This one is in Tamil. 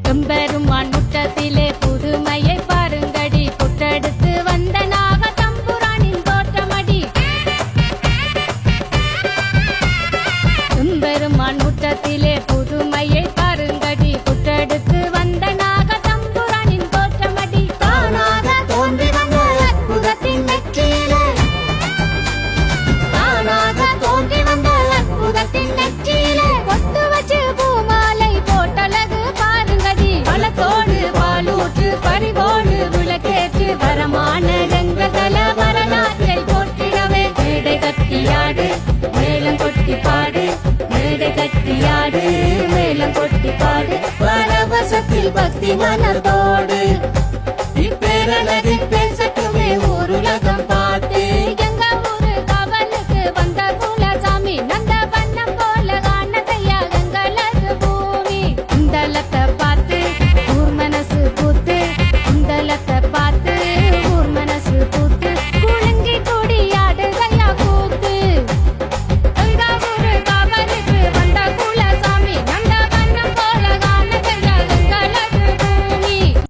எம்பெருமான் முற்றத்திலே புதுமையை பாருங்கடி புற்றெடுத்து வந்த நாக தம்புரானின் தோற்றமடி எம்பெருமான் முற்றத்திலே புதுமையை பாருங்கடி புற்றெடுத்து வந்த நாக தம்புரானின் தோற்றமடி தானாக தோன்றி வந்த அற்புதத்தின் நெற்றியிலே தானாக தோன்றி வந்த அற்புதத்தின் நெற்றியிலே கொத்து வச்சு பூமாலை போட்டழகு பாருங்கடி பழத்தோடு பாலூற்று பறிவோடு விளக்கேற்று வரமான ரங்கதல வரலாற்றை போற்றிடவே மேடை கட்டியாடு மேளம் கொட்டி பாடு மேடை கட்டியாடு மேளம் கொட்டி பாடு பரவசத்தில் பக்தி மலர்ந்தோ